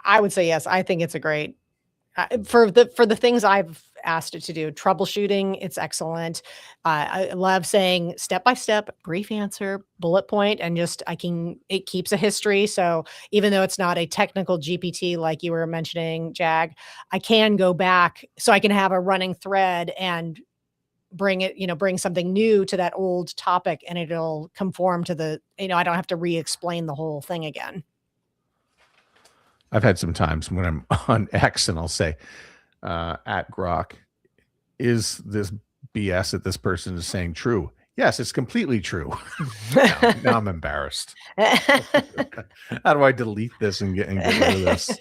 I would say yes. I think it's a great for the things I've asked it to do. Troubleshooting, it's excellent. I love saying step by step, brief answer, bullet point, and it keeps a history. So even though it's not a technical GPT like you were mentioning, Jag, I can go back so I can have a running thread and bring something new to that old topic, and it'll conform to I don't have to re-explain the whole thing again. I've had some times when I'm on X and I'll say, at Grok, is this BS that this person is saying true? Yes, it's completely true. Now I'm embarrassed. How do I delete this and get rid of this?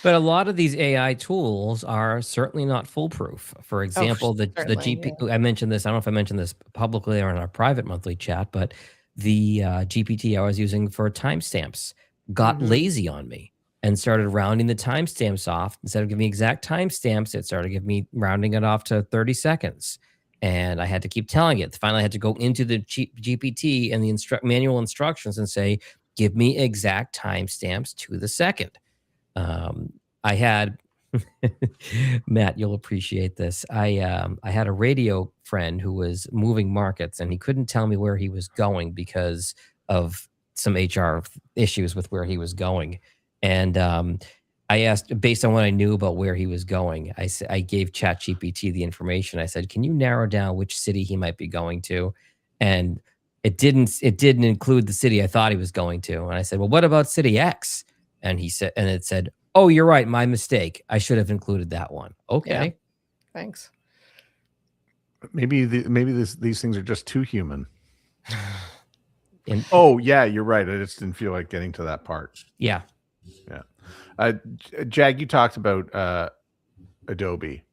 But a lot of these AI tools are certainly not foolproof. For example, the GP, yeah. I mentioned this, I don't know if I mentioned this publicly or in our private monthly chat, but the GPT I was using for timestamps got lazy on me and started rounding the timestamps off. Instead of giving me exact timestamps, it started giving me rounding it off to 30 seconds. And I had to keep telling it. Finally, I had to go into the GPT and the manual instructions and say, give me exact timestamps to the second. I had, Matt, you'll appreciate this. I had a radio friend who was moving markets, and he couldn't tell me where he was going because of some HR issues with where he was going. And I asked, based on what I knew about where he was going, I gave ChatGPT the information. I said, can you narrow down which city he might be going to? And it didn't include the city I thought he was going to. And I said, well, what about city X? And it said, oh, you're right. My mistake. I should have included that one. Okay. Yeah. Thanks. Maybe these things are just too human. And oh yeah, you're right. I just didn't feel like getting to that part. yeah. Jag, you talked about Adobe.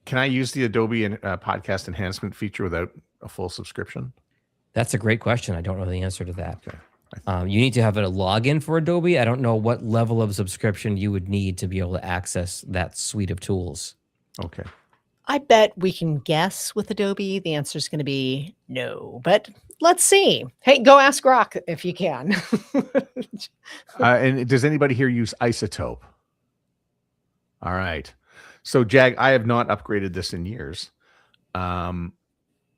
Can I use the Adobe podcast enhancement feature without a full subscription? That's a great question. I don't know the answer to that. Okay. You need to have a login for Adobe. I don't know what level of subscription you would need to be able to access that suite of tools. Okay. I bet we can guess with Adobe. The answer is going to be no, but let's see. Hey, go ask Rock if you can. And does anybody here use Isotope? All right. So, Jag, I have not upgraded this in years.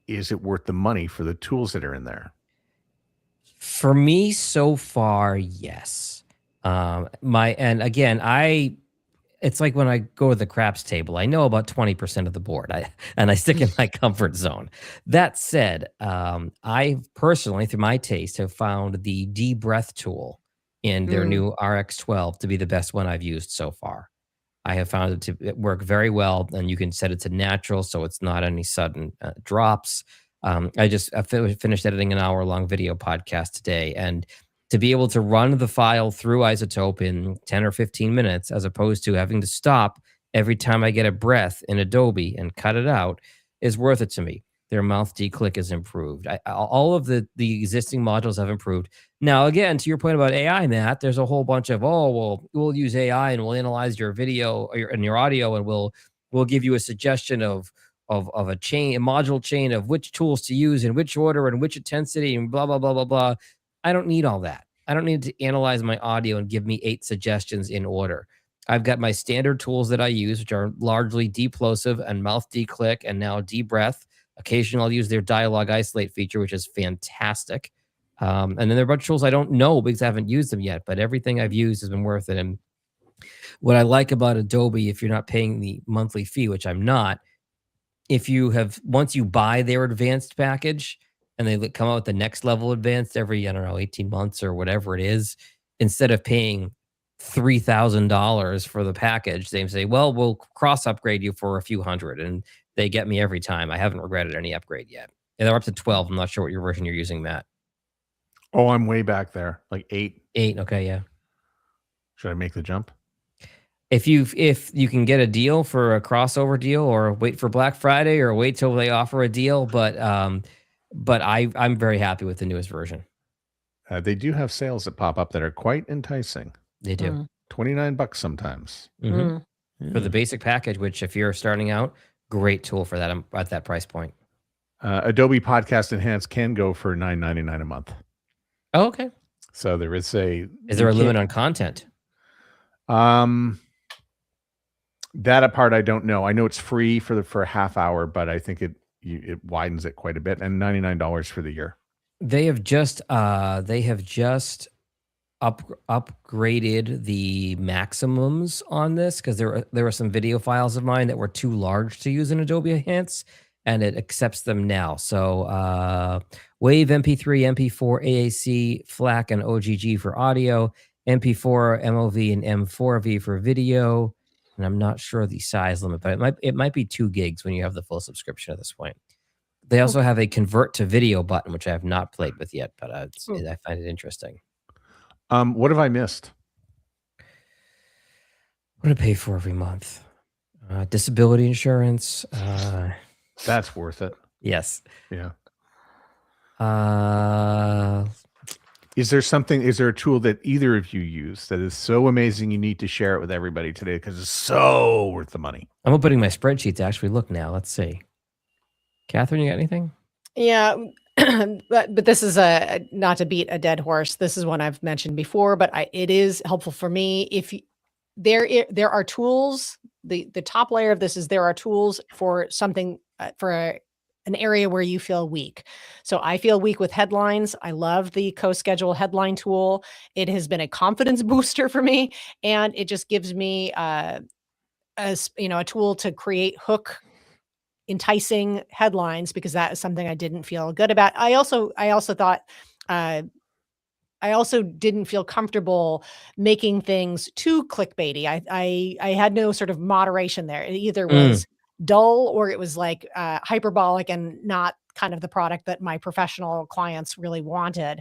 Is it worth the money for the tools that are in there? For me, so far, yes. And again, it's like when I go to the craps table, I know about 20% of the board. I stick in my comfort zone. That said, I personally, through my taste, have found the D-Breath tool in their new RX12 to be the best one I've used so far. I have found it to work very well, and you can set it to natural, so it's not any sudden drops. I finished editing an hour-long video podcast today, and to be able to run the file through Isotope in 10 or 15 minutes, as opposed to having to stop every time I get a breath in Adobe and cut it out, is worth it to me. Their mouth declick is improved. All of the existing modules have improved. Now, again, to your point about AI, Matt, there's a whole bunch of, oh, well, we'll use AI and we'll analyze your video or your audio, and we'll give you a suggestion of a module chain of which tools to use in which order and which intensity and blah, blah, blah, blah, blah. I don't need all that. I don't need to analyze my audio and give me 8 suggestions in order. I've got my standard tools that I use, which are largely deplosive and mouth declick and now D-Breath. Occasionally, I'll use their dialogue isolate feature, which is fantastic. And then there are a bunch of tools I don't know because I haven't used them yet, but everything I've used has been worth it. And what I like about Adobe, if you're not paying the monthly fee, which I'm not, once you buy their advanced package and they come out with the next level advanced every, 18 months or whatever it is, instead of paying $3,000 for the package, they say, well, we'll cross upgrade you for a few hundred. And they get me every time. I haven't regretted any upgrade yet. And they're up to 12. I'm not sure what your version you're using, Matt. Oh, I'm way back there, like 8. 8. Okay, yeah. Should I make the jump? If you can get a deal for a crossover deal, or wait for Black Friday, or wait till they offer a deal, but I'm very happy with the newest version. They do have sales that pop up that are quite enticing. They do. $29 sometimes. For the basic package, which if you're starting out, great tool for that. I'm at that price point. Adobe Podcast Enhanced can go for $9.99 a month. Oh, okay. So there is a. Is there a limit on content? That part I don't know. I know it's free for a half hour, but I think it widens it quite a bit, and $99 for the year. They have just upgraded the maximums on this, because there were some video files of mine that were too large to use in Adobe Enhance, and it accepts them now. So WAV, MP3, MP4, AAC, FLAC, and OGG for audio, MP4, MOV, and M4V for video. And I'm not sure the size limit, but it might be 2 gigs when you have the full subscription at this point. They also have a convert to video button, which I have not played with yet, but I find it interesting. What have I missed? What do I pay for every month? Disability insurance. That's worth it. Yes. Yeah. Is there a tool that either of you use that is so amazing you need to share it with everybody today because it's so worth the money? I'm opening my spreadsheet to actually look now. Let's see. Catherine, you got anything? Yeah, but this is not to beat a dead horse. This is one I've mentioned before, but it is helpful for me. There are tools. The top layer of this is there are tools for something an area where you feel weak. So I feel weak with headlines. I love the co-schedule headline tool. It has been a confidence booster for me, and it just gives me a tool to create enticing headlines, because that is something I didn't feel good about. I also thought I also didn't feel comfortable making things too clickbaity. I had no sort of moderation there. It either was dull or it was like hyperbolic and not kind of the product that my professional clients really wanted.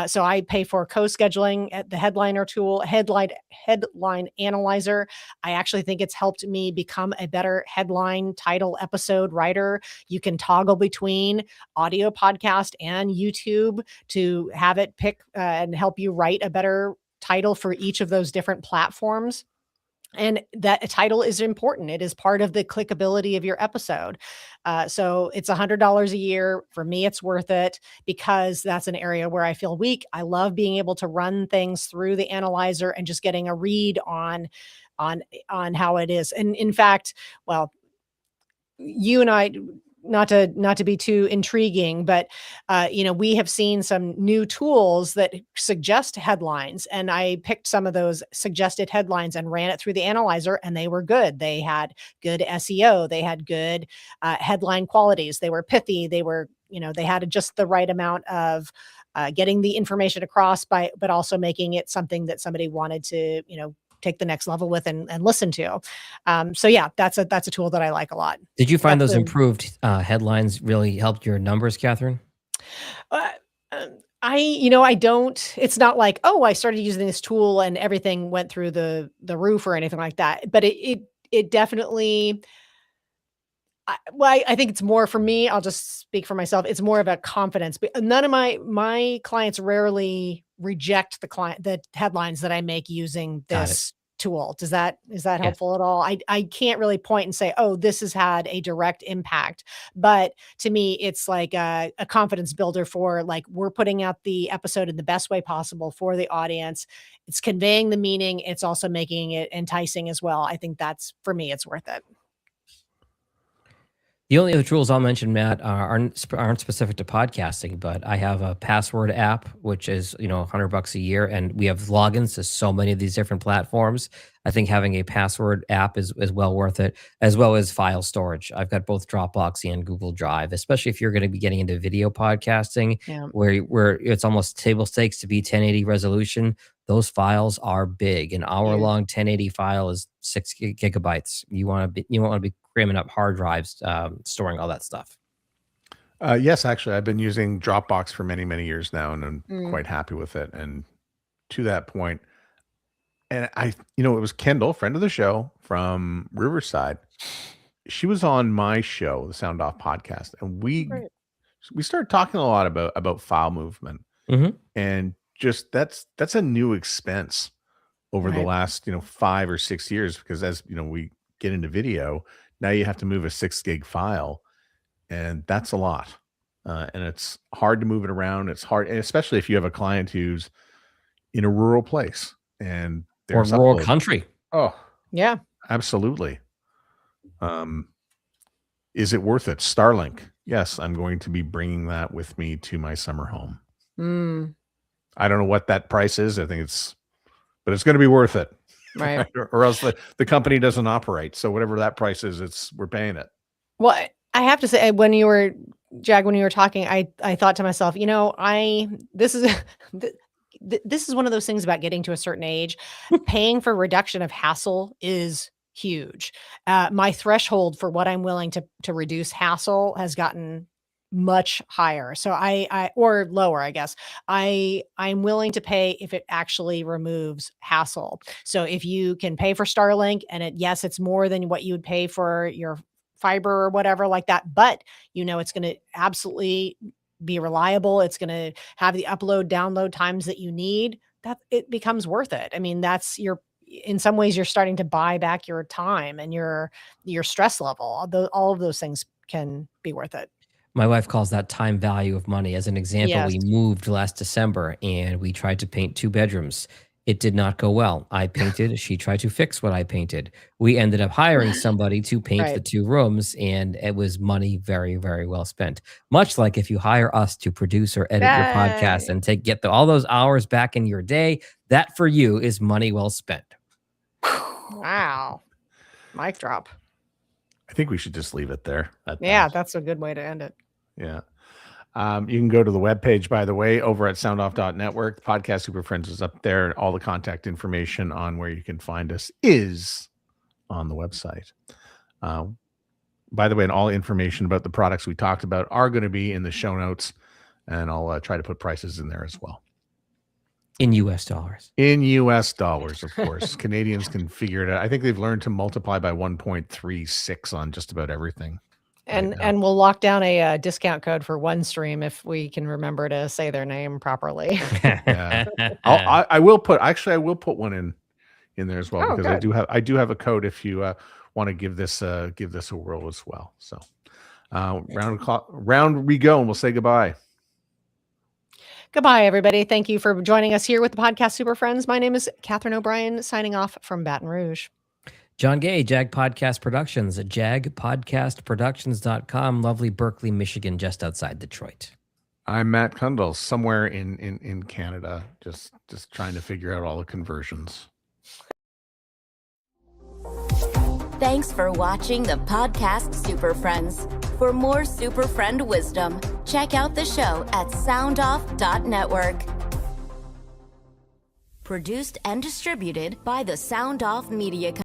So I pay for co-scheduling at the Headliner tool, headline analyzer. I actually think it's helped me become a better headline title episode writer. You can toggle between audio podcast and YouTube to have it pick and help you write a better title for each of those different platforms. And that a title is important. It is part of the clickability of your episode. So it's $100 a year. For me, it's worth it because that's an area where I feel weak. I love being able to run things through the analyzer and just getting a read on how it is. And in fact, well, you and I, not to be too intriguing, but we have seen some new tools that suggest headlines, and I picked some of those suggested headlines and ran it through the analyzer, and they were good. They had good SEO, they had good headline qualities, they were pithy, they were, they had just the right amount of getting the information across but also making it something that somebody wanted to, take the next level with and listen to. So yeah, that's a tool that I like a lot. Did you find That's those a- improved headlines really helped your numbers, Catherine? Uh, I don't, it's not like, oh, I started using this tool and everything went through the roof or anything like that. But it definitely, I think it's more for me. I'll just speak for myself. It's more of a confidence. But none of my clients rarely reject the headlines that I make using Got it. this tool. Is that Yes. helpful at all? I can't really point and say, oh, this has had a direct impact. But to me, it's like a confidence builder for like, we're putting out the episode in the best way possible for the audience. It's conveying the meaning. It's also making it enticing as well. I think that's, for me, it's worth it. The only other tools I'll mention, Matt, aren't specific to podcasting, but I have a password app, which is $100 a year, and we have logins to so many of these different platforms. I think having a password app is well worth it, as well as file storage. I've got both Dropbox and Google Drive, especially if you're going to be getting into video podcasting, Yeah. where it's almost table stakes to be 1080 resolution. Those files are big. An hour-long 1080 file is 6 gigabytes. You won't want to be cramming up hard drives, storing all that stuff. Yes, actually, I've been using Dropbox for many, many years now, and I'm quite happy with it. And to that point, and it was Kendall, friend of the show from Riverside. She was on my show, the Sound Off podcast, and we started talking a lot about file movement, and just that's a new expense over the last 5 or 6 years, because as we get into video, now you have to move a 6 gig file, and that's a lot. And it's hard to move it around. It's hard, and especially if you have a client who's in a rural place and Or there's rural upload. country. Oh, Yeah. absolutely. Is it worth it? Starlink. Yes, I'm going to be bringing that with me to my summer home. I don't know what that price is. I think but it's going to be worth it. Right. Or else the company doesn't operate. So whatever that price is, we're paying it. Well, I have to say, when you were talking, I thought to myself, this is this is one of those things about getting to a certain age. Paying for reduction of hassle is huge. My threshold for what I'm willing to reduce hassle has gotten much higher. So or lower, I guess. I'm willing to pay if it actually removes hassle. So if you can pay for Starlink and it's more than what you would pay for your fiber or whatever like that, but it's going to absolutely be reliable. It's going to have the upload download times that you need. That it becomes worth it. I mean, in some ways you're starting to buy back your time and your stress level. All of those things can be worth it. My wife calls that time value of money. As an example, we Yes. moved last December and we tried to paint 2 bedrooms. It did not go well. I painted, she tried to fix what I painted. We ended up hiring somebody to paint the Right. 2 rooms, and it was money very, very well spent. Much like if you hire us to produce or edit your podcast Yay. and get all those hours back in your day, that for you is money well spent. Wow. Mic drop. I think we should just leave it there. at Yeah, that. that's a good way to end it. Yeah. You can go to the webpage, by the way, over at soundoff.network. Podcast Super Friends is up there. All the contact information on where you can find us is on the website. By the way, and all information about the products we talked about are going to be in the show notes, and I'll try to put prices in there as well. In US dollars. In US dollars, of course. Canadians can figure it out. I think they've learned to multiply by 1.36 on just about everything. And now. we'll lock down a discount code for OneStream if we can remember to say their name properly. Yeah. I will put one in there as well, Oh, because good. I do have a code if you want to give this a whirl as well. So round we go, and we'll say goodbye. Goodbye, everybody. Thank you for joining us here with the podcast Super Friends. My name is Catherine O'Brien, signing off from Baton Rouge. John Gay, Jag Podcast Productions at jagpodcastproductions.com, lovely Berkeley, Michigan, just outside Detroit. I'm Matt Kundal, somewhere in Canada, just trying to figure out all the conversions. Thanks for watching the podcast Super Friends. For more Super Friend wisdom, check out the show at soundoff.network. Produced and distributed by the Sound Off Media Company.